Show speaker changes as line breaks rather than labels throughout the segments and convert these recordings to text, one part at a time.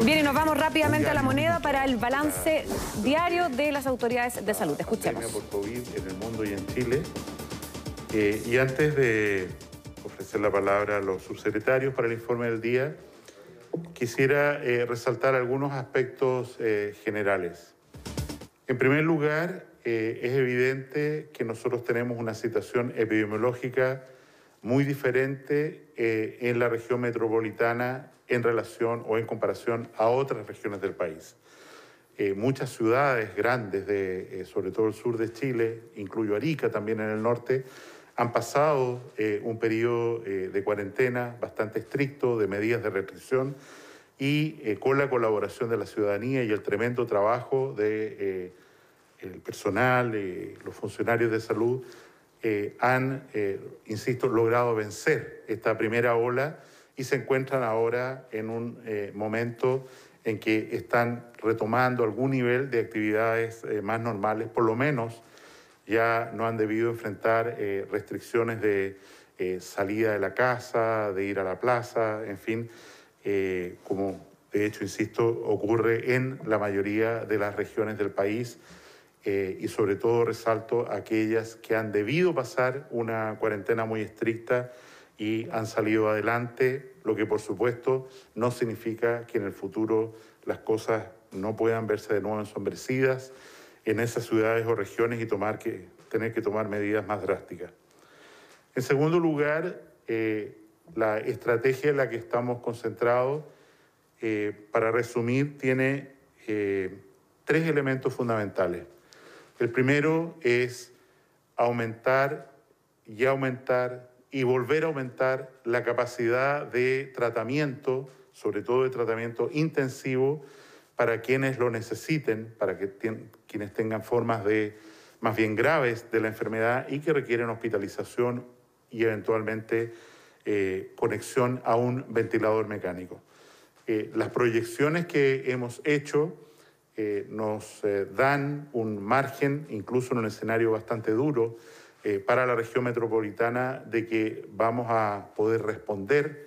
Bien, y nos vamos rápidamente a La Moneda para el balance diario de las autoridades de salud. Escuchemos.
Por COVID en el mundo y en Chile. Y antes de ofrecer la palabra a los subsecretarios para el informe del día, quisiera resaltar algunos aspectos generales. En primer lugar, es evidente que nosotros tenemos una situación epidemiológica muy diferente en la región metropolitana en relación o en comparación a otras regiones del país. Muchas ciudades grandes, sobre todo el sur de Chile, incluyo Arica también en el norte, han pasado un periodo de cuarentena bastante estricto, de medidas de restricción, y con la colaboración de la ciudadanía y el tremendo trabajo del personal, los funcionarios de salud, han, insisto, logrado vencer esta primera ola y se encuentran ahora en un momento en que están retomando algún nivel de actividades más normales, por lo menos ya no han debido enfrentar restricciones de salida de la casa, de ir a la plaza, en fin, como de hecho, insisto, ocurre en la mayoría de las regiones del país. Y sobre todo resalto aquellas que han debido pasar una cuarentena muy estricta y han salido adelante, lo que por supuesto no significa que en el futuro las cosas no puedan verse de nuevo ensombrecidas en esas ciudades o regiones y tener que tomar medidas más drásticas. En segundo lugar, la estrategia en la que estamos concentrados, para resumir, tiene 3 elementos fundamentales. El primero es aumentar y volver a aumentar la capacidad de tratamiento, sobre todo de tratamiento intensivo, para quienes lo necesiten, para que quienes tengan formas más bien graves de la enfermedad y que requieren hospitalización y eventualmente conexión a un ventilador mecánico. Las proyecciones que hemos hecho nos dan un margen, incluso en un escenario bastante duro, para la región metropolitana, de que vamos a poder responder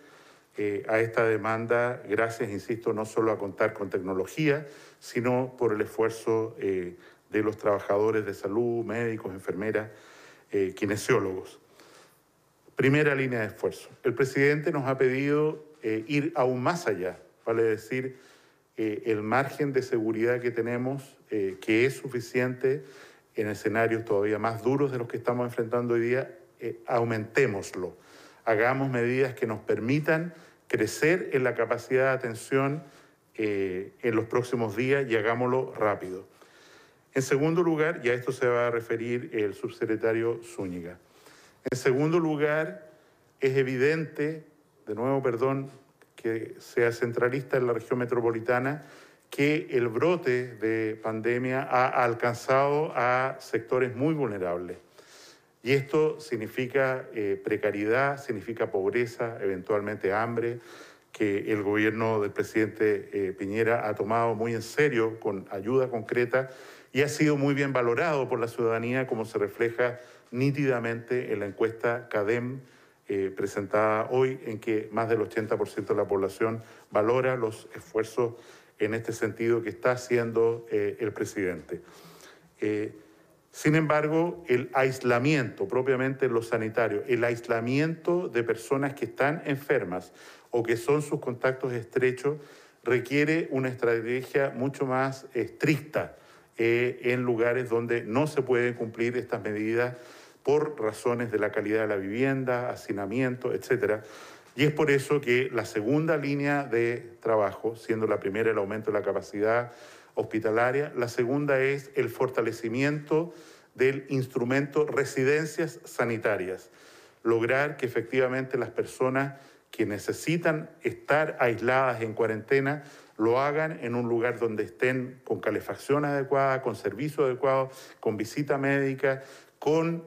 a esta demanda gracias, insisto, no solo a contar con tecnología, sino por el esfuerzo de los trabajadores de salud, médicos, enfermeras, kinesiólogos. Primera línea de esfuerzo. El presidente nos ha pedido ir aún más allá, vale decir, el margen de seguridad que tenemos, que es suficiente en escenarios todavía más duros de los que estamos enfrentando hoy día, aumentémoslo. Hagamos medidas que nos permitan crecer en la capacidad de atención en los próximos días y hagámoslo rápido. En segundo lugar, y a esto se va a referir el subsecretario Zúñiga, en segundo lugar, es evidente, de nuevo, perdón, que sea centralista en la región metropolitana, que el brote de pandemia ha alcanzado a sectores muy vulnerables. Y esto significa precariedad, significa pobreza, eventualmente hambre, que el gobierno del presidente Piñera ha tomado muy en serio, con ayuda concreta, y ha sido muy bien valorado por la ciudadanía, como se refleja nítidamente en la encuesta CADEM, presentada hoy, en que más del 80% de la población valora los esfuerzos en este sentido que está haciendo el presidente. Sin embargo, el aislamiento, propiamente en lo sanitario, el aislamiento de personas que están enfermas o que son sus contactos estrechos, requiere una estrategia mucho más estricta en lugares donde no se pueden cumplir estas medidas por razones de la calidad de la vivienda, hacinamiento, etcétera. Y es por eso que la segunda línea de trabajo, siendo la primera el aumento de la capacidad hospitalaria, la segunda es el fortalecimiento del instrumento residencias sanitarias. Lograr que efectivamente las personas que necesitan estar aisladas en cuarentena lo hagan en un lugar donde estén con calefacción adecuada, con servicio adecuado, con visita médica, con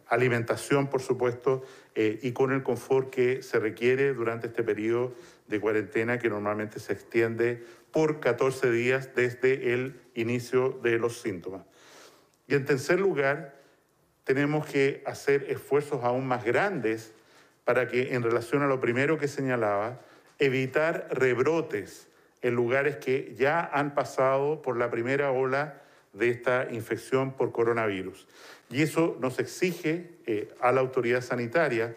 alimentación, por supuesto, y con el confort que se requiere durante este periodo de cuarentena que normalmente se extiende por 14 días desde el inicio de los síntomas. Y en tercer lugar, tenemos que hacer esfuerzos aún más grandes para que, en relación a lo primero que señalaba, evitar rebrotes en lugares que ya han pasado por la primera ola de esta infección por coronavirus. Y eso nos exige a la autoridad sanitaria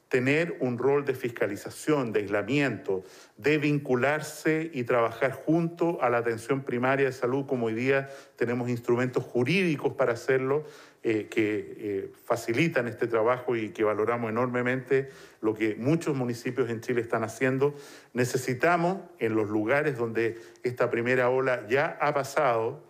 tener un rol de fiscalización, de aislamiento, de vincularse y trabajar junto a la atención primaria de salud, como hoy día tenemos instrumentos jurídicos para hacerlo, que facilitan este trabajo y que valoramos enormemente lo que muchos municipios en Chile están haciendo. Necesitamos, en los lugares donde esta primera ola ya ha pasado,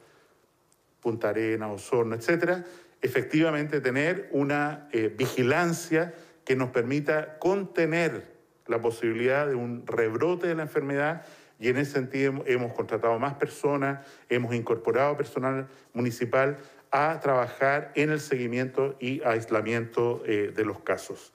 Punta Arenas, Osorno, etcétera, efectivamente tener una vigilancia que nos permita contener la posibilidad de un rebrote de la enfermedad, y en ese sentido hemos contratado más personas, hemos incorporado personal municipal a trabajar en el seguimiento y aislamiento de los casos.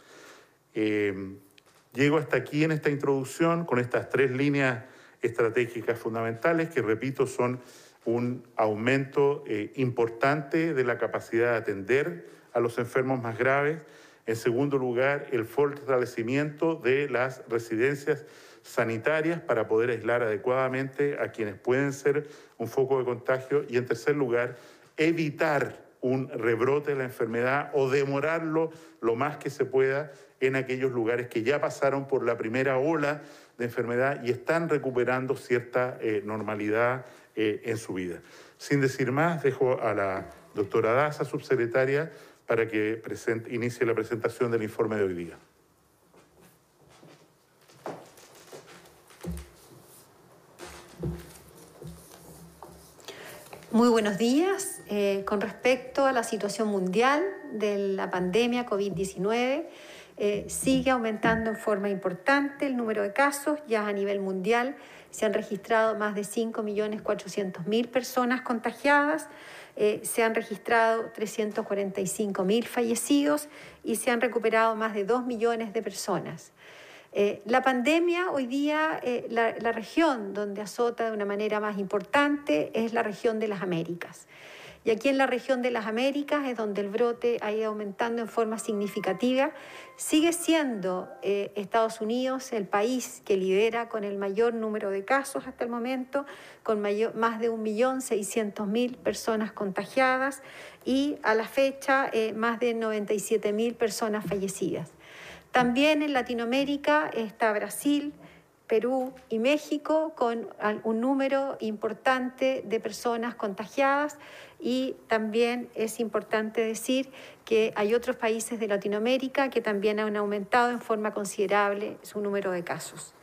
Llego hasta aquí en esta introducción con estas 3 líneas estratégicas fundamentales que, repito, son un aumento importante de la capacidad de atender a los enfermos más graves. En segundo lugar, el fortalecimiento de las residencias sanitarias para poder aislar adecuadamente a quienes pueden ser un foco de contagio. Y en tercer lugar, evitar un rebrote de la enfermedad o demorarlo lo más que se pueda en aquellos lugares que ya pasaron por la primera ola de enfermedad y están recuperando cierta normalidad en su vida. Sin decir más, dejo a la doctora Daza, subsecretaria, para que inicie la presentación del informe de hoy día.
Muy buenos días. Con respecto a la situación mundial de la pandemia COVID-19, sigue aumentando en forma importante el número de casos. Ya a nivel mundial se han registrado más de 5.400.000 personas contagiadas, se han registrado 345.000 fallecidos y se han recuperado más de 2 millones de personas. La pandemia hoy día, la región donde azota de una manera más importante es la región de las Américas. Y aquí en la región de las Américas es donde el brote ha ido aumentando en forma significativa. Sigue siendo Estados Unidos el país que lidera con el mayor número de casos hasta el momento, con más de 1.600.000 personas contagiadas y a la fecha más de 97.000 personas fallecidas. También en Latinoamérica está Brasil, Perú y México con un número importante de personas contagiadas, y también es importante decir que hay otros países de Latinoamérica que también han aumentado en forma considerable su número de casos.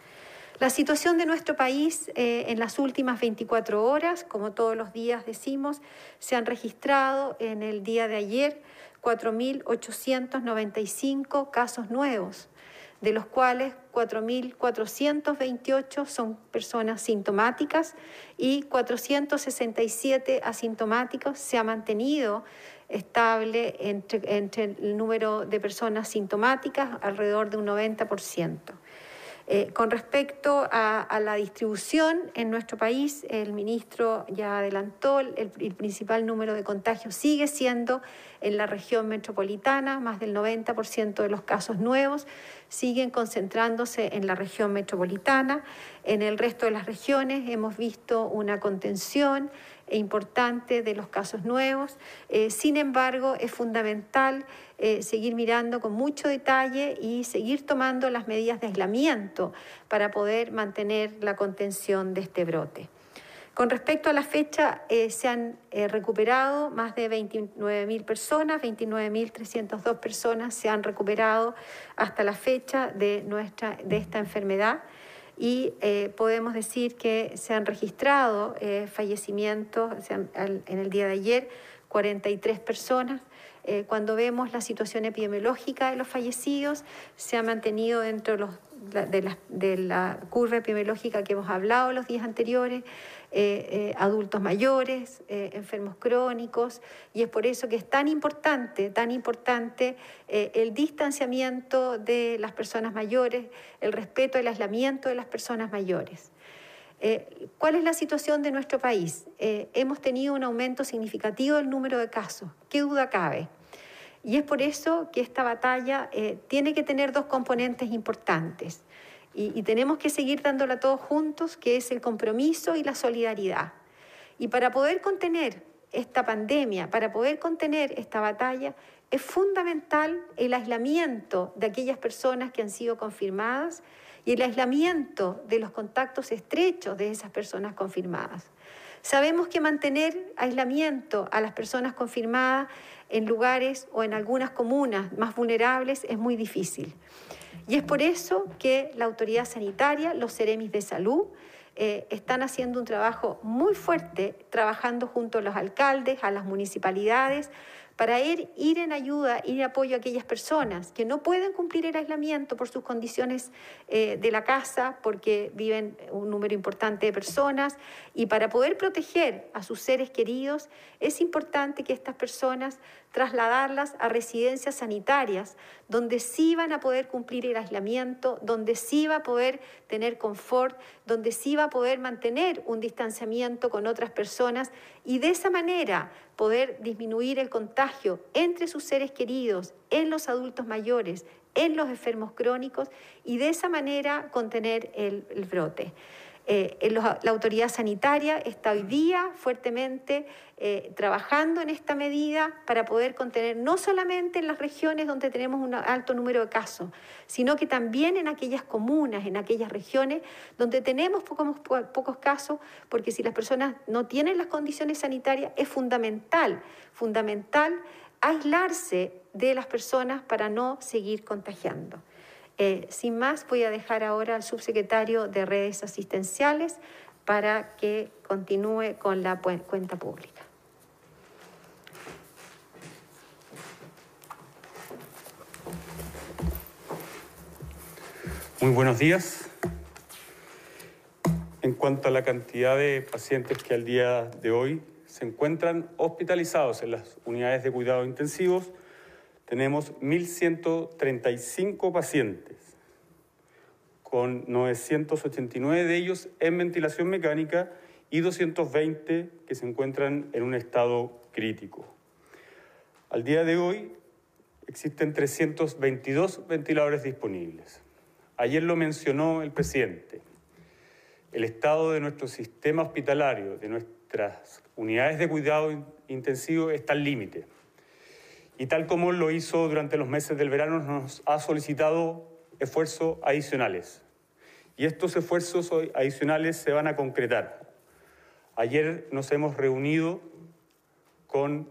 La situación de nuestro país en las últimas 24 horas, como todos los días decimos, se han registrado en el día de ayer 4.895 casos nuevos, de los cuales 4.428 son personas sintomáticas y 467 asintomáticos. Se ha mantenido estable entre el número de personas sintomáticas, alrededor de un 90%. Con respecto a la distribución en nuestro país, el ministro ya adelantó, el principal número de contagios sigue siendo en la región metropolitana. Más del 90% de los casos nuevos siguen concentrándose en la región metropolitana. En el resto de las regiones hemos visto una contención importante de los casos nuevos. Sin embargo, es fundamental seguir mirando con mucho detalle y seguir tomando las medidas de aislamiento para poder mantener la contención de este brote. Con respecto a la fecha, se han recuperado más de 29.000 personas, 29.302 personas se han recuperado hasta la fecha de esta enfermedad. Y podemos decir que se han registrado fallecimientos en el día de ayer, 43 personas. Cuando vemos la situación epidemiológica de los fallecidos, se ha mantenido dentro de la curva epidemiológica que hemos hablado los días anteriores, adultos mayores, enfermos crónicos, y es por eso que es tan importante el distanciamiento de las personas mayores, el respeto al aislamiento de las personas mayores. ¿Cuál es la situación de nuestro país? Hemos tenido un aumento significativo del número de casos, qué duda cabe. Y es por eso que esta batalla tiene que tener dos componentes importantes. y tenemos que seguir dándola todos juntos, que es el compromiso y la solidaridad. Y para poder contener esta pandemia, para poder contener esta batalla, es fundamental el aislamiento de aquellas personas que han sido confirmadas y el aislamiento de los contactos estrechos de esas personas confirmadas. Sabemos que mantener aislamiento a las personas confirmadas en lugares o en algunas comunas más vulnerables es muy difícil. Y es por eso que la autoridad sanitaria, los Seremis de Salud, están haciendo un trabajo muy fuerte, trabajando junto a los alcaldes, a las municipalidades, para ir en ayuda, ir en apoyo a aquellas personas que no pueden cumplir el aislamiento por sus condiciones de la casa, porque viven un número importante de personas, y para poder proteger a sus seres queridos, es importante que estas personas trasladarlas a residencias sanitarias, donde sí van a poder cumplir el aislamiento, donde sí va a poder tener confort, donde sí va a poder mantener un distanciamiento con otras personas y de esa manera poder disminuir el contagio entre sus seres queridos, en los adultos mayores, en los enfermos crónicos y de esa manera contener el brote. La autoridad sanitaria está hoy día fuertemente trabajando en esta medida para poder contener no solamente en las regiones donde tenemos un alto número de casos, sino que también en aquellas comunas, en aquellas regiones donde tenemos pocos casos, porque si las personas no tienen las condiciones sanitarias es fundamental aislarse de las personas para no seguir contagiando. Sin más, voy a dejar ahora al subsecretario de Redes Asistenciales para que continúe con la cuenta pública.
Muy buenos días. En cuanto a la cantidad de pacientes que al día de hoy se encuentran hospitalizados en las unidades de cuidados intensivos, tenemos 1.135 pacientes, con 989 de ellos en ventilación mecánica y 220 que se encuentran en un estado crítico. Al día de hoy existen 322 ventiladores disponibles. Ayer lo mencionó el presidente. El estado de nuestro sistema hospitalario, de nuestras unidades de cuidado intensivo, está al límite. Y tal como lo hizo durante los meses del verano, nos ha solicitado esfuerzos adicionales. Y estos esfuerzos adicionales se van a concretar. Ayer nos hemos reunido con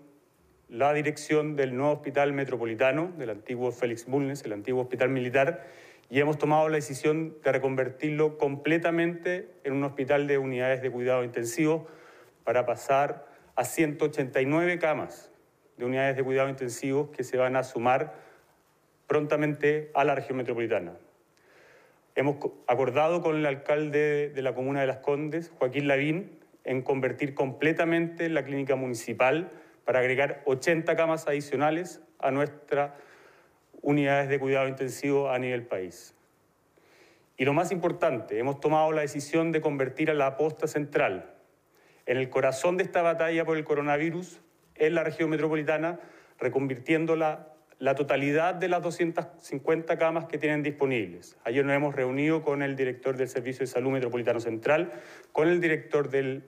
la dirección del nuevo hospital metropolitano, del antiguo Félix Bulnes, el antiguo hospital militar, y hemos tomado la decisión de reconvertirlo completamente en un hospital de unidades de cuidado intensivo para pasar a 189 camas de unidades de cuidado intensivos que se van a sumar prontamente a la región metropolitana. Hemos acordado con el alcalde de la comuna de Las Condes, Joaquín Lavín, en convertir completamente la clínica municipal para agregar 80 camas adicionales a nuestras unidades de cuidado intensivo a nivel país. Y lo más importante, hemos tomado la decisión de convertir a la posta central en el corazón de esta batalla por el coronavirus en la región metropolitana, reconvirtiendo la totalidad de las 250 camas que tienen disponibles. Ayer nos hemos reunido con el director del Servicio de Salud Metropolitano Central, con el director de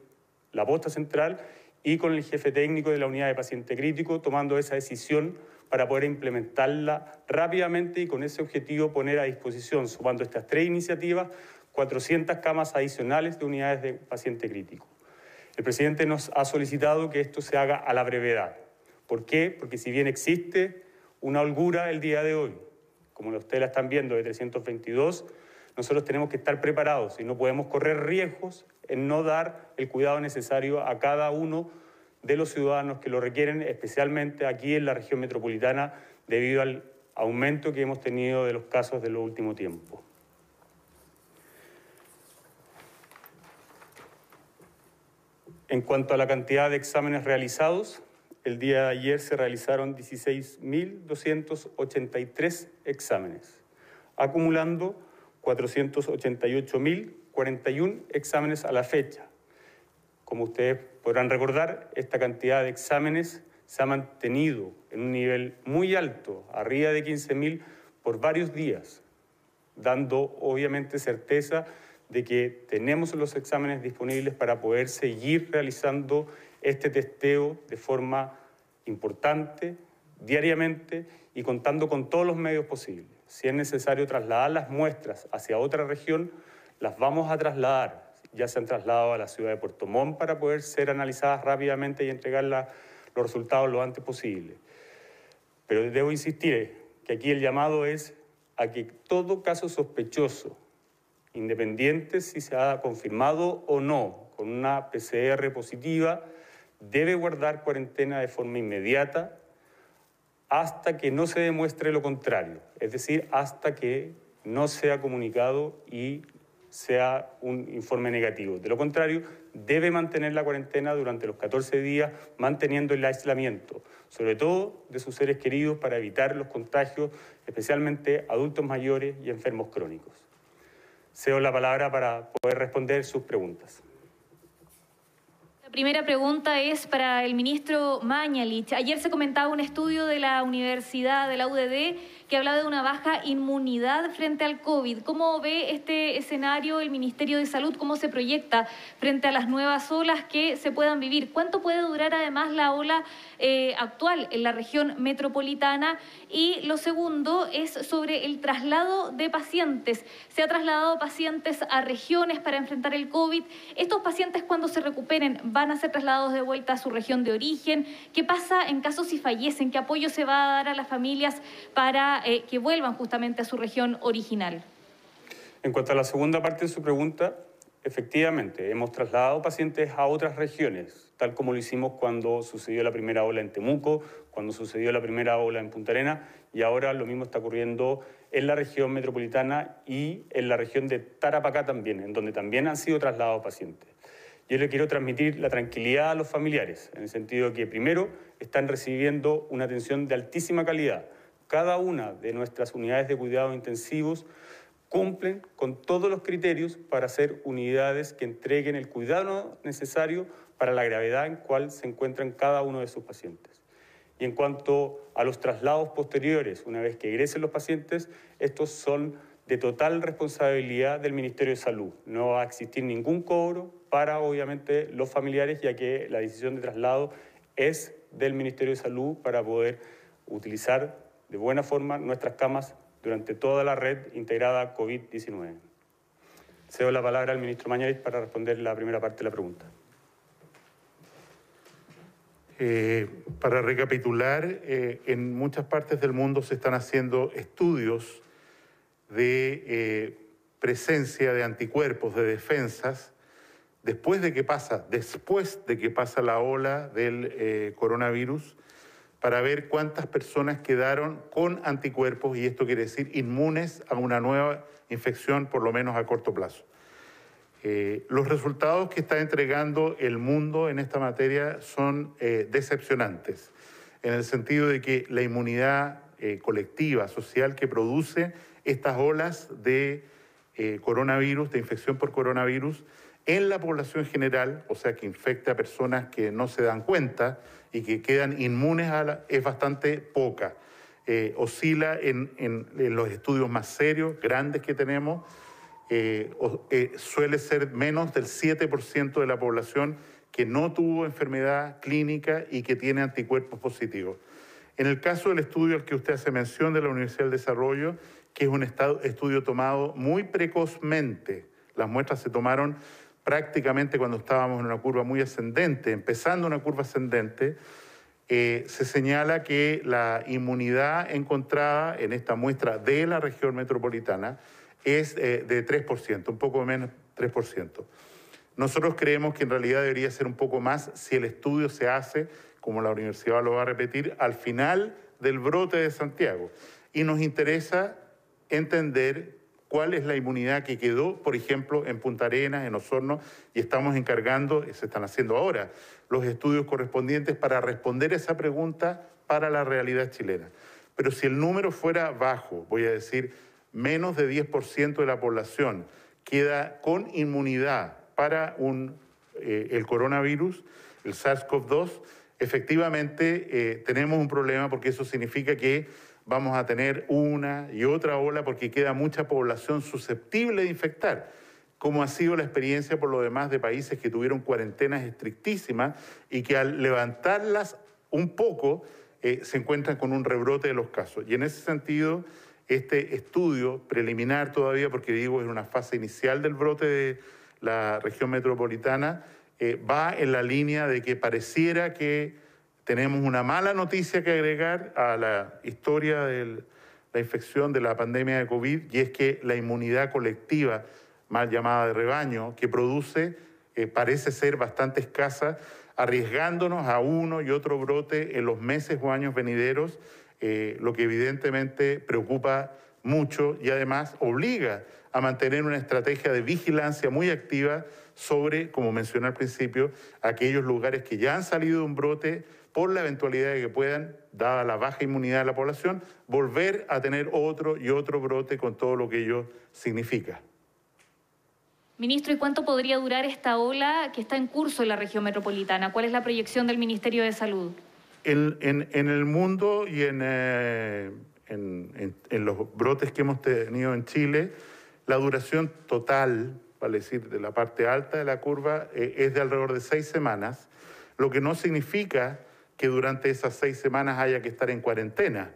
la posta central y con el jefe técnico de la unidad de paciente crítico, tomando esa decisión para poder implementarla rápidamente y con ese objetivo poner a disposición, sumando estas 3 iniciativas, 400 camas adicionales de unidades de paciente crítico. El presidente nos ha solicitado que esto se haga a la brevedad. ¿Por qué? Porque si bien existe una holgura el día de hoy, como ustedes la están viendo, de 322, nosotros tenemos que estar preparados y no podemos correr riesgos en no dar el cuidado necesario a cada uno de los ciudadanos que lo requieren, especialmente aquí en la región metropolitana, debido al aumento que hemos tenido de los casos de los últimos tiempos. En cuanto a la cantidad de exámenes realizados, el día de ayer se realizaron 16.283 exámenes, acumulando 488.041 exámenes a la fecha. Como ustedes podrán recordar, esta cantidad de exámenes se ha mantenido en un nivel muy alto, arriba de 15.000 por varios días, dando obviamente certeza de que tenemos los exámenes disponibles para poder seguir realizando este testeo de forma importante, diariamente y contando con todos los medios posibles. Si es necesario trasladar las muestras hacia otra región, las vamos a trasladar. Ya se han trasladado a la ciudad de Puerto Montt para poder ser analizadas rápidamente y entregar los resultados lo antes posible. Pero debo insistir que aquí el llamado es a que todo caso sospechoso, independiente si se ha confirmado o no con una PCR positiva, debe guardar cuarentena de forma inmediata hasta que no se demuestre lo contrario, es decir, hasta que no sea comunicado y sea un informe negativo. De lo contrario, debe mantener la cuarentena durante los 14 días, manteniendo el aislamiento, sobre todo de sus seres queridos, para evitar los contagios, especialmente adultos mayores y enfermos crónicos. Cedo la palabra para poder responder sus preguntas.
La primera pregunta es para el ministro Mañalich. Ayer se comentaba un estudio de la Universidad de la UDD que hablaba de una baja inmunidad frente al COVID. ¿Cómo ve este escenario el Ministerio de Salud? ¿Cómo se proyecta frente a las nuevas olas que se puedan vivir? ¿Cuánto puede durar además la ola actual en la región metropolitana? Y lo segundo es sobre el traslado de pacientes. Se ha trasladado pacientes a regiones para enfrentar el COVID. ¿Estos pacientes, cuando se recuperen, van a ser trasladados de vuelta a su región de origen? ¿Qué pasa en caso si fallecen? ¿Qué apoyo se va a dar a las familias para que vuelvan justamente a su región original?
En cuanto a la segunda parte de su pregunta, efectivamente, hemos trasladado pacientes a otras regiones, tal como lo hicimos cuando sucedió la primera ola en Temuco, cuando sucedió la primera ola en Punta Arenas, y ahora lo mismo está ocurriendo en la región metropolitana y en la región de Tarapacá también, en donde también han sido trasladados pacientes. Yo le quiero transmitir la tranquilidad a los familiares, en el sentido de que, primero, están recibiendo una atención de altísima calidad. Cada una de nuestras unidades de cuidados intensivos cumplen con todos los criterios para ser unidades que entreguen el cuidado necesario para la gravedad en cual se encuentran cada uno de sus pacientes. Y en cuanto a los traslados posteriores, una vez que egresen los pacientes, estos son de total responsabilidad del Ministerio de Salud. No va a existir ningún cobro para, obviamente, los familiares, ya que la decisión de traslado es del Ministerio de Salud para poder utilizar de buena forma nuestras camas durante toda la red integrada COVID-19. Cedo la palabra al ministro Mañalich para responder la primera parte de la pregunta.
Para recapitular, en muchas partes del mundo se están haciendo estudios de presencia de anticuerpos, de defensas, después de que pasa la ola del coronavirus, para ver cuántas personas quedaron con anticuerpos, y esto quiere decir inmunes a una nueva infección, por lo menos a corto plazo. Los resultados que está entregando el mundo en esta materia son decepcionantes, en el sentido de que la inmunidad colectiva, social, que produce estas olas de coronavirus, de infección por coronavirus, en la población general, o sea, que infecta a personas que no se dan cuenta y que quedan inmunes es bastante poca. Oscila en los estudios más serios, grandes que tenemos, suele ser menos del 7% de la población que no tuvo enfermedad clínica y que tiene anticuerpos positivos. En el caso del estudio al que usted hace mención de la Universidad del Desarrollo, que es un estudio tomado muy precozmente, las muestras se tomaron prácticamente cuando estábamos en una curva muy ascendente, empezando una curva ascendente, se señala que la inmunidad encontrada en esta muestra de la región metropolitana es de 3%, un poco menos 3%. Nosotros creemos que en realidad debería ser un poco más si el estudio se hace, como la universidad lo va a repetir, al final del brote de Santiago. Y nos interesa entender cuál es la inmunidad que quedó, por ejemplo, en Punta Arenas, en Osorno, y estamos encargando, se están haciendo ahora, los estudios correspondientes para responder esa pregunta para la realidad chilena. Pero si el número fuera bajo, voy a decir, menos de 10% de la población queda con inmunidad para el coronavirus, el SARS-CoV-2, efectivamente tenemos un problema, porque eso significa que vamos a tener una y otra ola porque queda mucha población susceptible de infectar, como ha sido la experiencia por lo demás de países que tuvieron cuarentenas estrictísimas y que al levantarlas un poco se encuentran con un rebrote de los casos. Y en ese sentido, este estudio preliminar todavía, porque digo es una fase inicial del brote de la región metropolitana, va en la línea de que pareciera que tenemos una mala noticia que agregar a la historia de la infección de la pandemia de COVID, y es que la inmunidad colectiva, mal llamada de rebaño, que produce, parece ser bastante escasa, arriesgándonos a uno y otro brote en los meses o años venideros, lo que evidentemente preocupa mucho y además obliga a mantener una estrategia de vigilancia muy activa sobre, como mencioné al principio, aquellos lugares que ya han salido de un brote por la eventualidad de que puedan, dada la baja inmunidad de la población, volver a tener otro y otro brote con todo lo que ello significa.
Ministro, ¿y cuánto podría durar esta ola que está en curso en la región metropolitana? ¿Cuál es la proyección del Ministerio de Salud?
En el mundo y en los brotes que hemos tenido en Chile, la duración total, vale decir, de la parte alta de la curva, es de alrededor de 6 semanas, lo que no significa que durante esas 6 semanas haya que estar en cuarentena.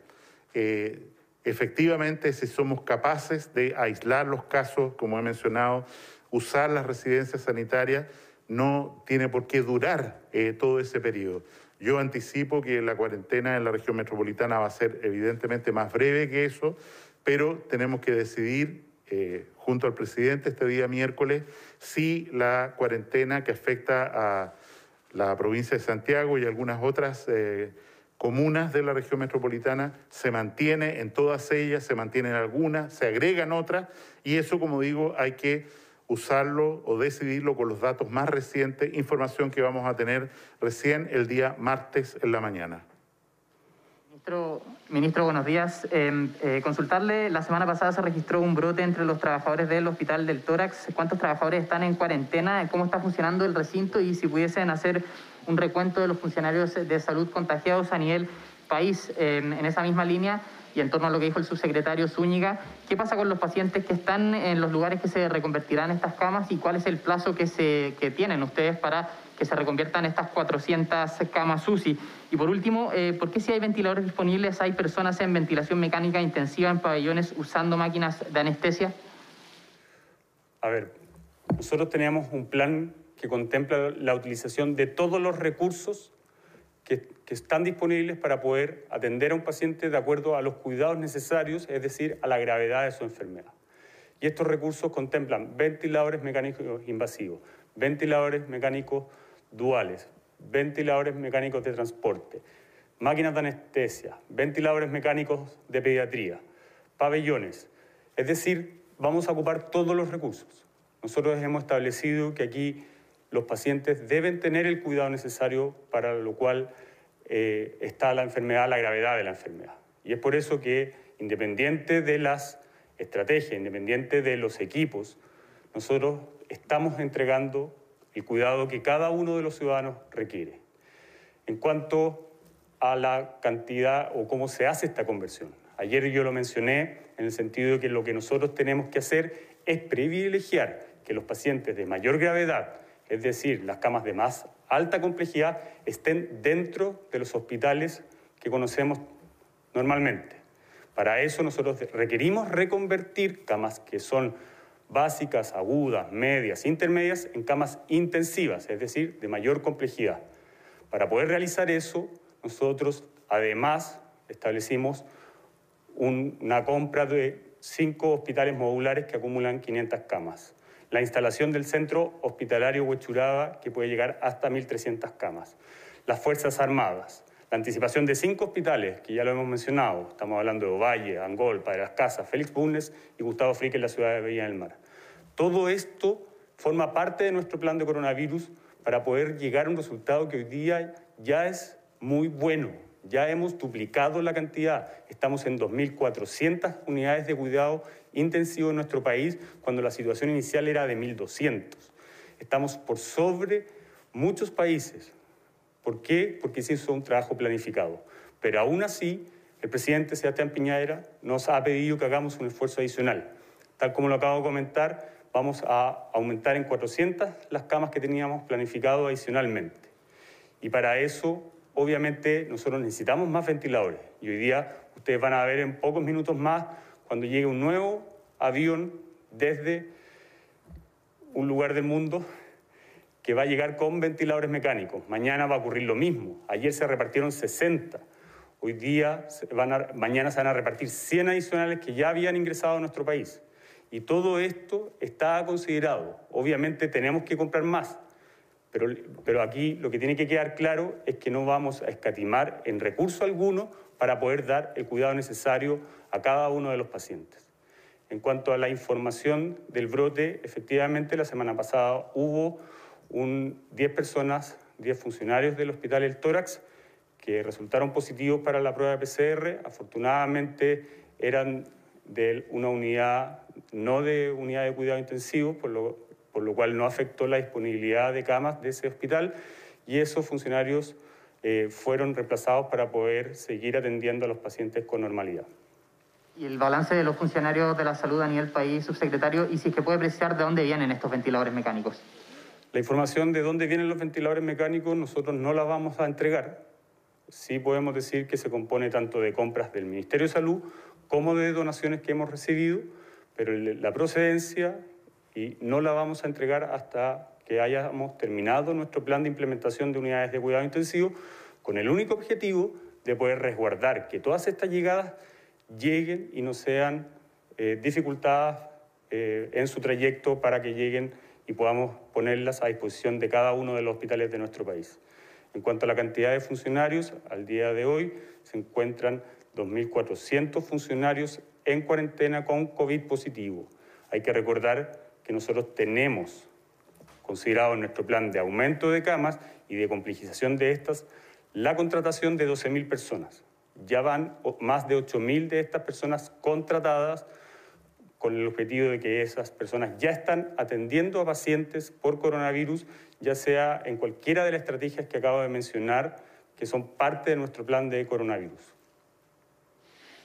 Efectivamente, si somos capaces de aislar los casos, como he mencionado, usar las residencias sanitarias, no tiene por qué durar todo ese periodo. Yo anticipo que la cuarentena en la región metropolitana va a ser evidentemente más breve que eso, pero tenemos que decidir junto al presidente este día miércoles si la cuarentena que afecta a la provincia de Santiago y algunas otras comunas de la región metropolitana se mantiene en todas ellas, se mantienen algunas, se agregan otras, y eso, como digo, hay que usarlo o decidirlo con los datos más recientes, información que vamos a tener recién el día martes en la mañana.
Ministro, buenos días. Consultarle, la semana pasada se registró un brote entre los trabajadores del Hospital del Tórax. ¿Cuántos trabajadores están en cuarentena? ¿Cómo está funcionando el recinto? Y si pudiesen hacer un recuento de los funcionarios de salud contagiados a nivel país en esa misma línea. Y en torno a lo que dijo el subsecretario Zúñiga, ¿qué pasa con los pacientes que están en los lugares que se reconvertirán estas camas y cuál es el plazo que tienen ustedes para que se reconviertan estas 400 camas UCI? Y por último, ¿por qué si hay ventiladores disponibles hay personas en ventilación mecánica intensiva en pabellones usando máquinas de anestesia?
A ver, nosotros teníamos un plan que contempla la utilización de todos los recursos que están disponibles para poder atender a un paciente de acuerdo a los cuidados necesarios, es decir, a la gravedad de su enfermedad. Y estos recursos contemplan ventiladores mecánicos invasivos, ventiladores mecánicos duales, ventiladores mecánicos de transporte, máquinas de anestesia, ventiladores mecánicos de pediatría, pabellones. Es decir, vamos a ocupar todos los recursos. Nosotros hemos establecido que aquí los pacientes deben tener el cuidado necesario, para lo cual está la enfermedad, la gravedad de la enfermedad. Y es por eso que, independiente de las estrategias, independiente de los equipos, nosotros estamos entregando el cuidado que cada uno de los ciudadanos requiere. En cuanto a la cantidad o cómo se hace esta conversión, ayer yo lo mencioné en el sentido de que lo que nosotros tenemos que hacer es privilegiar que los pacientes de mayor gravedad, es decir, las camas de más alta complejidad, estén dentro de los hospitales que conocemos normalmente. Para eso nosotros requerimos reconvertir camas que son básicas, agudas, medias, intermedias, en camas intensivas, es decir, de mayor complejidad. Para poder realizar eso, nosotros además establecimos una compra de 5 hospitales modulares que acumulan 500 camas. La instalación del centro hospitalario Huechuraba, que puede llegar hasta 1.300 camas. Las Fuerzas Armadas. La anticipación de 5 hospitales, que ya lo hemos mencionado. Estamos hablando de Ovalle, Angol, Padre Las Casas, Félix Bulnes y Gustavo Frick en la ciudad de Viña del Mar. Todo esto forma parte de nuestro plan de coronavirus para poder llegar a un resultado que hoy día ya es muy bueno. Ya hemos duplicado la cantidad. Estamos en 2.400 unidades de cuidado intensivo en nuestro país, cuando la situación inicial era de 1.200. Estamos por sobre muchos países. ¿Por qué? Porque se hizo un trabajo planificado. Pero aún así el presidente Sebastián Piñera nos ha pedido que hagamos un esfuerzo adicional. Tal como lo acabo de comentar, vamos a aumentar en 400 las camas que teníamos planificado adicionalmente. Y para eso, obviamente, nosotros necesitamos más ventiladores. Y hoy día ustedes van a ver en pocos minutos más cuando llegue un nuevo avión desde un lugar del mundo que va a llegar con ventiladores mecánicos. Mañana va a ocurrir lo mismo. Ayer se repartieron 60. Hoy día, mañana se van a repartir 100 adicionales que ya habían ingresado a nuestro país. Y todo esto está considerado. Obviamente tenemos que comprar más, pero aquí lo que tiene que quedar claro es que no vamos a escatimar en recurso alguno para poder dar el cuidado necesario a cada uno de los pacientes. En cuanto a la información del brote, efectivamente la semana pasada hubo 10 funcionarios del Hospital El Tórax que resultaron positivos para la prueba de PCR. Afortunadamente eran de una unidad, no de unidad de cuidado intensivo, por lo cual no afectó la disponibilidad de camas de ese hospital, y esos funcionarios fueron reemplazados para poder seguir atendiendo a los pacientes con normalidad.
Y el balance de los funcionarios de la salud a nivel país, subsecretario, y si es que puede precisar de dónde vienen estos ventiladores mecánicos.
La información de dónde vienen los ventiladores mecánicos nosotros no la vamos a entregar. Sí podemos decir que se compone tanto de compras del Ministerio de Salud como de donaciones que hemos recibido, pero la procedencia y no la vamos a entregar hasta que hayamos terminado nuestro plan de implementación de unidades de cuidado intensivo, con el único objetivo de poder resguardar que todas estas llegadas lleguen y no sean dificultadas en su trayecto para que lleguen y podamos ponerlas a disposición de cada uno de los hospitales de nuestro país. En cuanto a la cantidad de funcionarios, al día de hoy se encuentran 2.400 funcionarios en cuarentena con COVID positivo. Hay que recordar que nosotros tenemos considerado en nuestro plan de aumento de camas y de complejización de estas la contratación de 12.000 personas. Ya van más de 8.000 de estas personas contratadas con el objetivo de que esas personas ya están atendiendo a pacientes por coronavirus, ya sea en cualquiera de las estrategias que acabo de mencionar, que son parte de nuestro plan de coronavirus.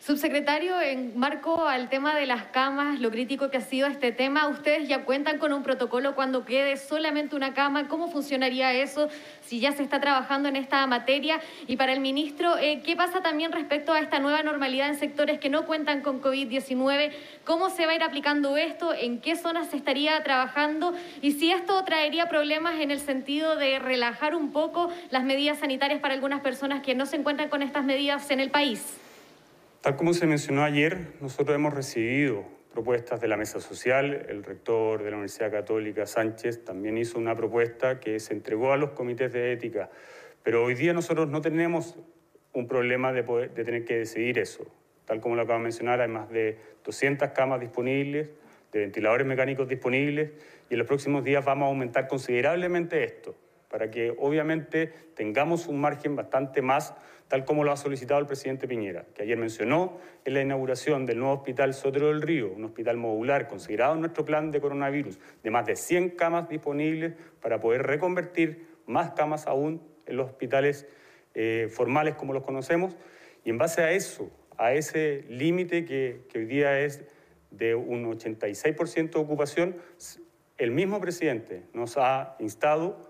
Subsecretario, en marco al tema de las camas, lo crítico que ha sido este tema, ¿ustedes ya cuentan con un protocolo cuando quede solamente una cama? ¿Cómo funcionaría eso si ya se está trabajando en esta materia? Y para el ministro, ¿qué pasa también respecto a esta nueva normalidad en sectores que no cuentan con COVID-19? ¿Cómo se va a ir aplicando esto? ¿En qué zonas se estaría trabajando? Y si esto traería problemas en el sentido de relajar un poco las medidas sanitarias para algunas personas que no se encuentran con estas medidas en el país.
Tal como se mencionó ayer, nosotros hemos recibido propuestas de la Mesa Social. El rector de la Universidad Católica, Sánchez, también hizo una propuesta que se entregó a los comités de ética. Pero hoy día nosotros no tenemos un problema de tener que decidir eso. Tal como lo acabo de mencionar, hay más de 200 camas disponibles, de ventiladores mecánicos disponibles, y en los próximos días vamos a aumentar considerablemente esto, para que obviamente tengamos un margen bastante más, tal como lo ha solicitado el presidente Piñera, que ayer mencionó en la inauguración del nuevo hospital Sotero del Río, un hospital modular considerado en nuestro plan de coronavirus, de más de 100 camas disponibles para poder reconvertir más camas aún en los hospitales formales como los conocemos, y en base a eso, a ese límite que hoy día es de un 86% de ocupación, el mismo presidente nos ha instado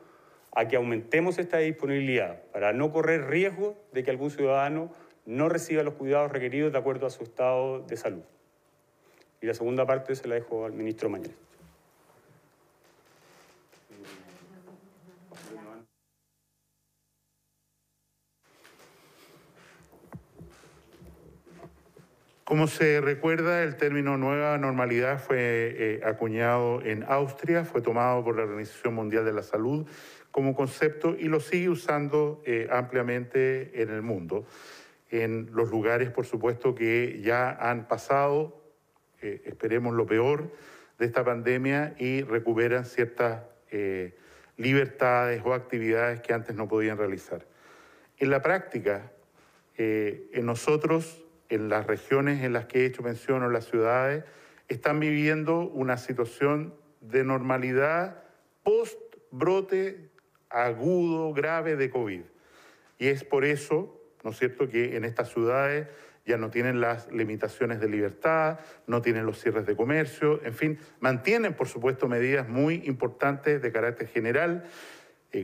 a que aumentemos esta disponibilidad para no correr riesgo de que algún ciudadano no reciba los cuidados requeridos de acuerdo a su estado de salud. Y la segunda parte se la dejo al ministro Mañalich.
Como se recuerda, el término nueva normalidad fue acuñado en Austria, fue tomado por la Organización Mundial de la Salud como concepto y lo sigue usando ampliamente en el mundo. En los lugares, por supuesto, que ya han pasado, esperemos lo peor de esta pandemia y recuperan ciertas libertades o actividades que antes no podían realizar. En la práctica, en nosotros, en las regiones en las que he hecho mención o las ciudades, están viviendo una situación de normalidad post-brote agudo, grave de COVID. Y es por eso, ¿no es cierto?, que en estas ciudades ya no tienen las limitaciones de libertad, no tienen los cierres de comercio, en fin, mantienen, por supuesto, medidas muy importantes de carácter general,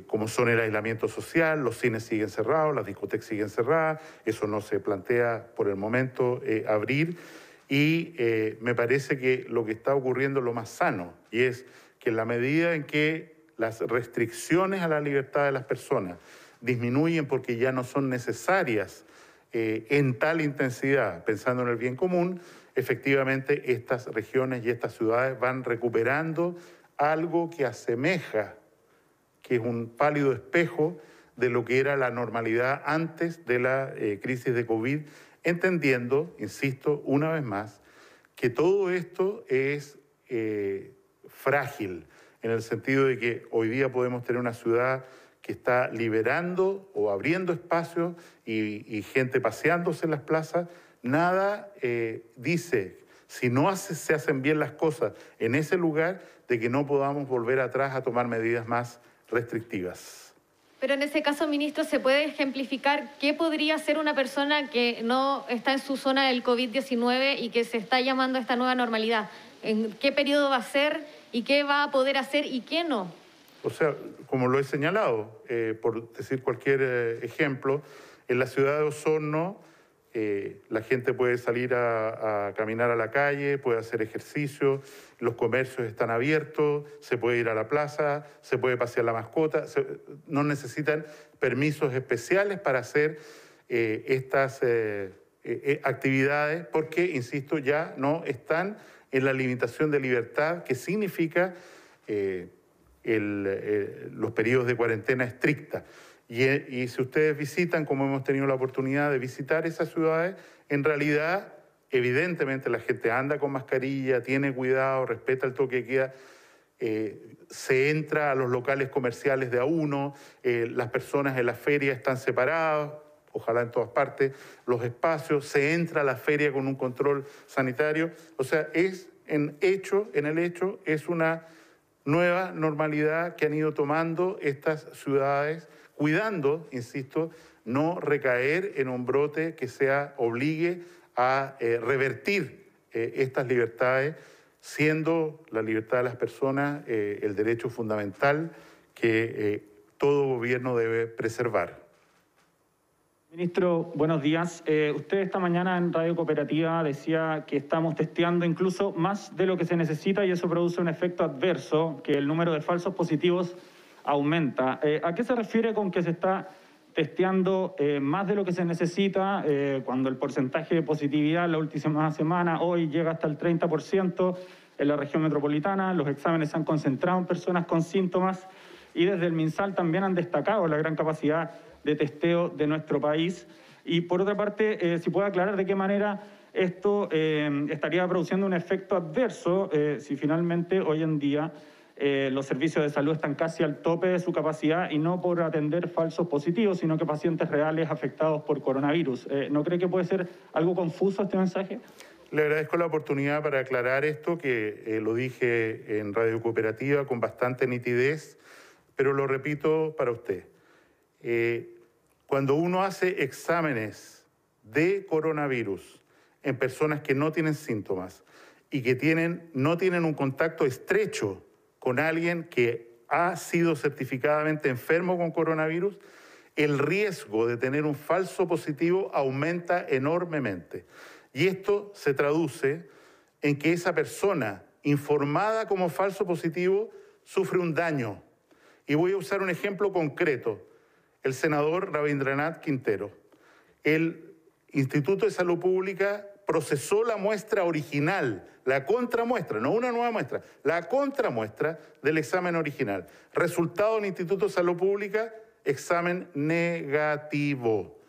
como son el aislamiento social, los cines siguen cerrados, las discotecas siguen cerradas, eso no se plantea por el momento abrir, y me parece que lo que está ocurriendo es lo más sano, y es que en la medida en que las restricciones a la libertad de las personas disminuyen porque ya no son necesarias en tal intensidad, pensando en el bien común, efectivamente estas regiones y estas ciudades van recuperando algo que asemeja, que es un pálido espejo de lo que era la normalidad antes de la crisis de COVID, entendiendo, insisto, una vez más, que todo esto es frágil, en el sentido de que hoy día podemos tener una ciudad que está liberando o abriendo espacios y gente paseándose en las plazas. Nada dice, si no se hacen bien las cosas en ese lugar, de que no podamos volver atrás a tomar medidas más restrictivas.
Pero en ese caso, ministro, ¿se puede ejemplificar qué podría ser una persona que no está en su zona del COVID-19 y que se está llamando a esta nueva normalidad? ¿En qué periodo va a ser y qué va a poder hacer y qué no?
O sea, como lo he señalado, por decir cualquier ejemplo, en la ciudad de Osorno la gente puede salir a caminar a la calle, puede hacer ejercicio, los comercios están abiertos, se puede ir a la plaza, se puede pasear la mascota, no necesitan permisos especiales para hacer estas actividades porque, insisto, ya no están en la limitación de libertad que significa los periodos de cuarentena estricta. Y si ustedes visitan, como hemos tenido la oportunidad de visitar esas ciudades, en realidad, evidentemente, la gente anda con mascarilla, tiene cuidado, respeta el toque de queda, se entra a los locales comerciales de a uno, las personas en la feria están separadas, ojalá en todas partes, los espacios, se entra a la feria con un control sanitario. O sea, es en el hecho, es una nueva normalidad que han ido tomando estas ciudades, cuidando, insisto, no recaer en un brote que obligue a revertir estas libertades, siendo la libertad de las personas el derecho fundamental que todo gobierno debe preservar.
Ministro, buenos días. Usted esta mañana en Radio Cooperativa decía que estamos testeando incluso más de lo que se necesita y eso produce un efecto adverso, que el número de falsos positivos aumenta. ¿A qué se refiere con que se está testeando más de lo que se necesita cuando el porcentaje de positividad la última semana, hoy llega hasta el 30% en la región metropolitana? Los exámenes se han concentrado en personas con síntomas y desde el MinSal también han destacado la gran capacidad de testeo de nuestro país. Y por otra parte, si puede aclarar de qué manera esto estaría produciendo un efecto adverso si finalmente hoy en día los servicios de salud están casi al tope de su capacidad y no por atender falsos positivos, sino que pacientes reales afectados por coronavirus. ¿No cree que puede ser algo confuso este mensaje?
Le agradezco la oportunidad para aclarar esto, que lo dije en Radio Cooperativa con bastante nitidez, pero lo repito para usted. Cuando uno hace exámenes de coronavirus en personas que no tienen síntomas y que no tienen un contacto estrecho con alguien que ha sido certificadamente enfermo con coronavirus, el riesgo de tener un falso positivo aumenta enormemente. Y esto se traduce en que esa persona informada como falso positivo sufre un daño. Y voy a usar un ejemplo concreto. El senador Rabindranath Quintero. El Instituto de Salud Pública procesó la muestra original, la contramuestra, no una nueva muestra, la contramuestra del examen original. Resultado del Instituto de Salud Pública, examen negativo.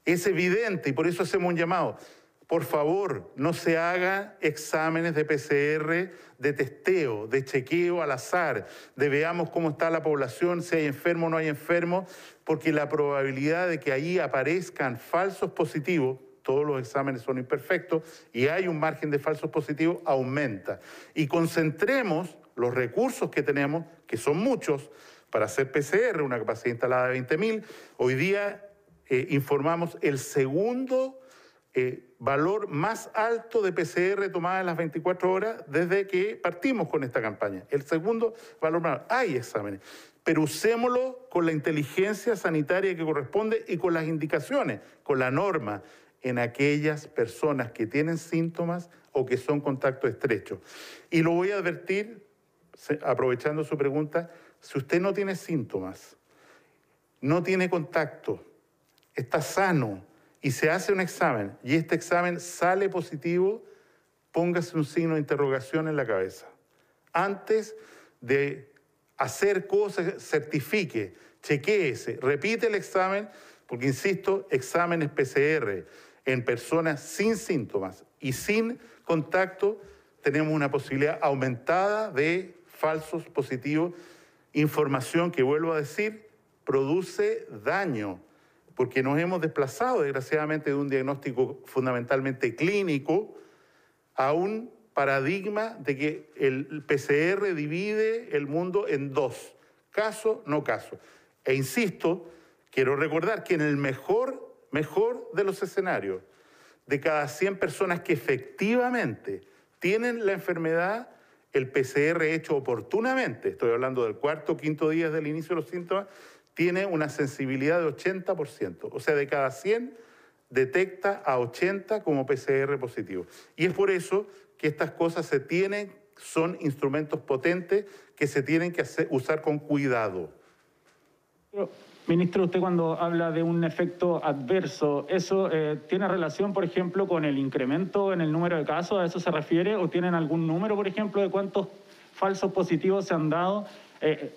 Es evidente y por eso hacemos un llamado. Por favor, no se hagan exámenes de PCR, de testeo, de chequeo al azar, de veamos cómo está la población, si hay enfermo o no hay enfermo, porque la probabilidad de que ahí aparezcan falsos positivos, todos los exámenes son imperfectos y hay un margen de falsos positivos, aumenta. Y concentremos los recursos que tenemos, que son muchos, para hacer PCR, una capacidad instalada de 20.000. Hoy día informamos el segundo valor más alto de PCR tomada en las 24 horas desde que partimos con esta campaña. El segundo valor más alto. Hay exámenes, pero usémoslo con la inteligencia sanitaria que corresponde y con las indicaciones, con la norma, en aquellas personas que tienen síntomas o que son contacto estrecho. Y lo voy a advertir, aprovechando su pregunta, si usted no tiene síntomas, no tiene contacto, está sano y se hace un examen y este examen sale positivo, póngase un signo de interrogación en la cabeza. Antes de hacer cosas, certifique, chequéese, repite el examen, porque insisto, exámenes PCR en personas sin síntomas y sin contacto, tenemos una posibilidad aumentada de falsos positivos, información que, vuelvo a decir, produce daño, porque nos hemos desplazado, desgraciadamente, de un diagnóstico fundamentalmente clínico a un paradigma de que el PCR divide el mundo en dos, caso, no caso. E insisto, quiero recordar que en el mejor de los escenarios, de cada 100 personas que efectivamente tienen la enfermedad, el PCR hecho oportunamente, estoy hablando del cuarto o quinto día del inicio de los síntomas, tiene una sensibilidad de 80%. O sea, de cada 100 detecta a 80 como PCR positivo. Y es por eso que estas cosas son instrumentos potentes que se tienen que usar con cuidado.
Pero, ministro, usted cuando habla de un efecto adverso, ¿eso tiene relación, por ejemplo, con el incremento en el número de casos? ¿A eso se refiere? ¿O tienen algún número, por ejemplo, de cuántos falsos positivos se han dado?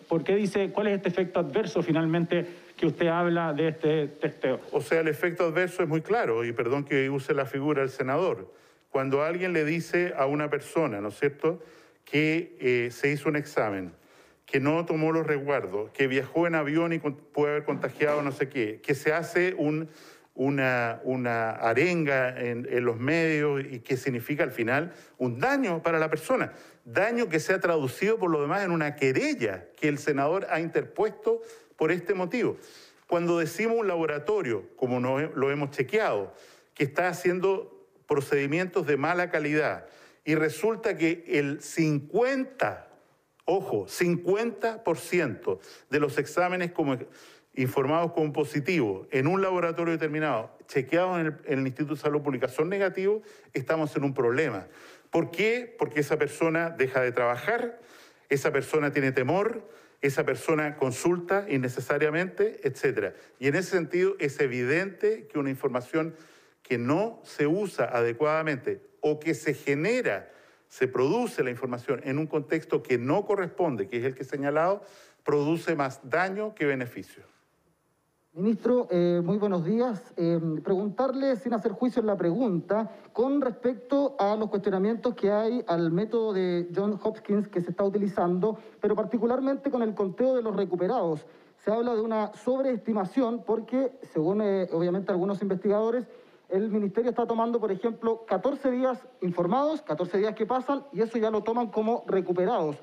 ¿Por qué dice cuál es este efecto adverso finalmente que usted habla de este testeo?
O sea, el efecto adverso es muy claro, y perdón que use la figura del senador. Cuando alguien le dice a una persona, ¿no es cierto?, que se hizo un examen, que no tomó los resguardos, que viajó en avión y puede haber contagiado no sé qué, que se hace una arenga en los medios y que significa al final un daño para la persona, daño que se ha traducido por lo demás en una querella que el senador ha interpuesto por este motivo. Cuando decimos un laboratorio, como lo hemos chequeado, que está haciendo procedimientos de mala calidad y resulta que el 50% de los exámenes informados como positivos en un laboratorio determinado, chequeados en el Instituto de Salud Pública, son negativos, estamos en un problema. ¿Por qué? Porque esa persona deja de trabajar, esa persona tiene temor, esa persona consulta innecesariamente, etc. Y en ese sentido es evidente que una información que no se usa adecuadamente o que se produce la información en un contexto que no corresponde, que es el que he señalado, produce más daño que beneficio.
Ministro, muy buenos días. Preguntarle, sin hacer juicio en la pregunta, con respecto a los cuestionamientos que hay al método de Johns Hopkins que se está utilizando, pero particularmente con el conteo de los recuperados. Se habla de una sobreestimación porque, según obviamente algunos investigadores, el Ministerio está tomando, por ejemplo, 14 días informados, 14 días que pasan, y eso ya lo toman como recuperados.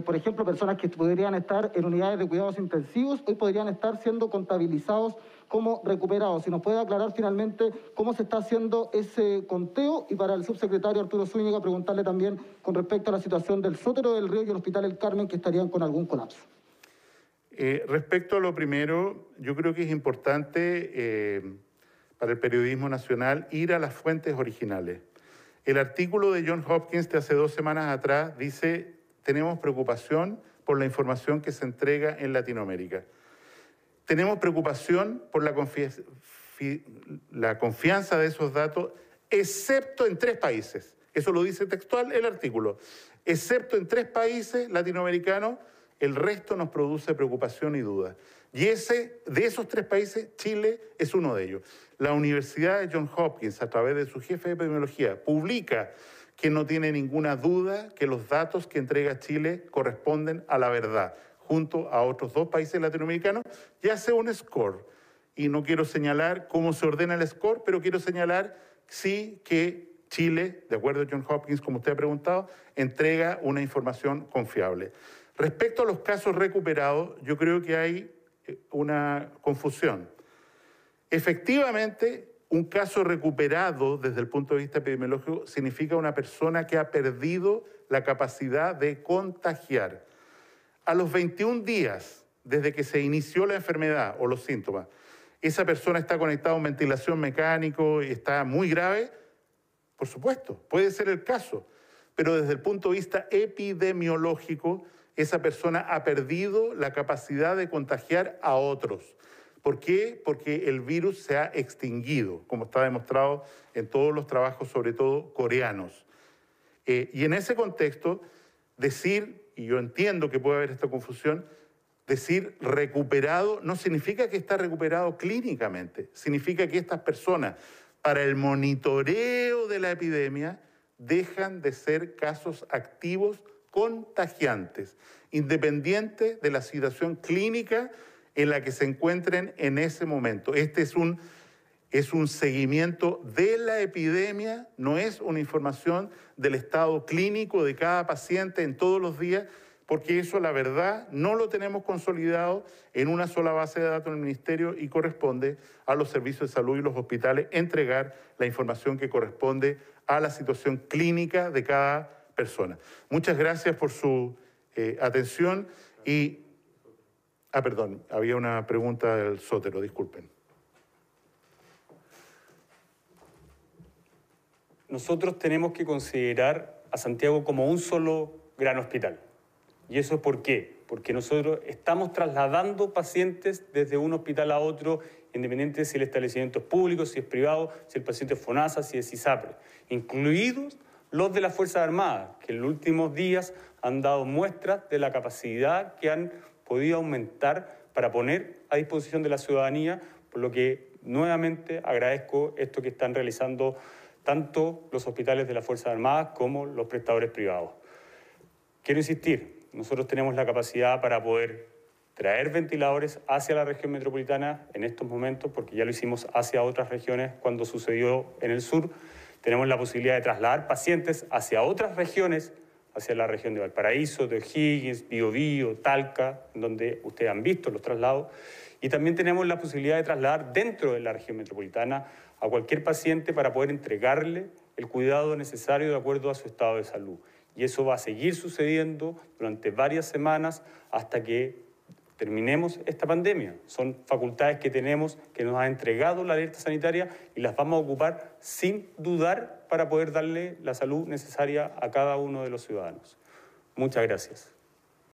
Por ejemplo, personas que podrían estar en unidades de cuidados intensivos, hoy podrían estar siendo contabilizados como recuperados. Si nos puede aclarar finalmente cómo se está haciendo ese conteo. Y para el subsecretario Arturo Zúñiga, preguntarle también con respecto a la situación del Sótero del Río y el Hospital El Carmen, que estarían con algún colapso.
Respecto a lo primero, yo creo que es importante para el periodismo nacional ir a las fuentes originales. El artículo de Johns Hopkins de hace 2 semanas atrás dice: tenemos preocupación por la información que se entrega en Latinoamérica. Tenemos preocupación por la confianza de esos datos, excepto en 3 países. Eso lo dice textual el artículo. Excepto en 3 países latinoamericanos, el resto nos produce preocupación y duda. Y de esos 3 países, Chile es uno de ellos. La Universidad de Johns Hopkins, a través de su jefe de epidemiología, publica que no tiene ninguna duda que los datos que entrega Chile corresponden a la verdad, junto a otros 2 países latinoamericanos, y hace un score. Y no quiero señalar cómo se ordena el score, pero quiero señalar sí que Chile, de acuerdo a Johns Hopkins, como usted ha preguntado, entrega una información confiable. Respecto a los casos recuperados, yo creo que hay una confusión. Efectivamente, Un caso recuperado desde el punto de vista epidemiológico significa una persona que ha perdido la capacidad de contagiar. A los 21 días desde que se inició la enfermedad o los síntomas, esa persona está conectada a una ventilación mecánico y está muy grave, por supuesto, puede ser el caso, pero desde el punto de vista epidemiológico, esa persona ha perdido la capacidad de contagiar a otros. ¿Por qué? Porque el virus se ha extinguido, como está demostrado en todos los trabajos, sobre todo coreanos. Y en ese contexto, decir, y yo entiendo que puede haber esta confusión, decir recuperado no significa que está recuperado clínicamente, significa que estas personas, para el monitoreo de la epidemia, dejan de ser casos activos contagiantes, independiente de la situación clínica en la que se encuentren en ese momento. Este es un seguimiento de la epidemia, no es una información del estado clínico de cada paciente en todos los días, porque eso, la verdad, no lo tenemos consolidado en una sola base de datos en el Ministerio y corresponde a los servicios de salud y los hospitales entregar la información que corresponde a la situación clínica de cada persona. Muchas gracias por su atención y... perdón, había una pregunta del Sotero, disculpen.
Nosotros tenemos que considerar a Santiago como un solo gran hospital. ¿Y eso por qué? Porque nosotros estamos trasladando pacientes desde un hospital a otro, independiente si el establecimiento es público, si es privado, si el paciente es FONASA, si es ISAPRE, incluidos los de las Fuerzas Armadas, que en los últimos días han dado muestras de la capacidad que han podido aumentar para poner a disposición de la ciudadanía, por lo que nuevamente agradezco esto que están realizando tanto los hospitales de las Fuerzas Armadas como los prestadores privados. Quiero insistir, nosotros tenemos la capacidad para poder traer ventiladores hacia la región metropolitana en estos momentos, porque ya lo hicimos hacia otras regiones cuando sucedió en el sur. Tenemos la posibilidad de trasladar pacientes hacia otras regiones, hacia la región de Valparaíso, de O'Higgins, Biobío, Talca, donde ustedes han visto los traslados. Y también tenemos la posibilidad de trasladar dentro de la región metropolitana a cualquier paciente para poder entregarle el cuidado necesario de acuerdo a su estado de salud. Y eso va a seguir sucediendo durante varias semanas hasta que terminemos esta pandemia. Son facultades que tenemos, que nos ha entregado la alerta sanitaria y las vamos a ocupar sin dudar para poder darle la salud necesaria a cada uno de los ciudadanos. Muchas gracias.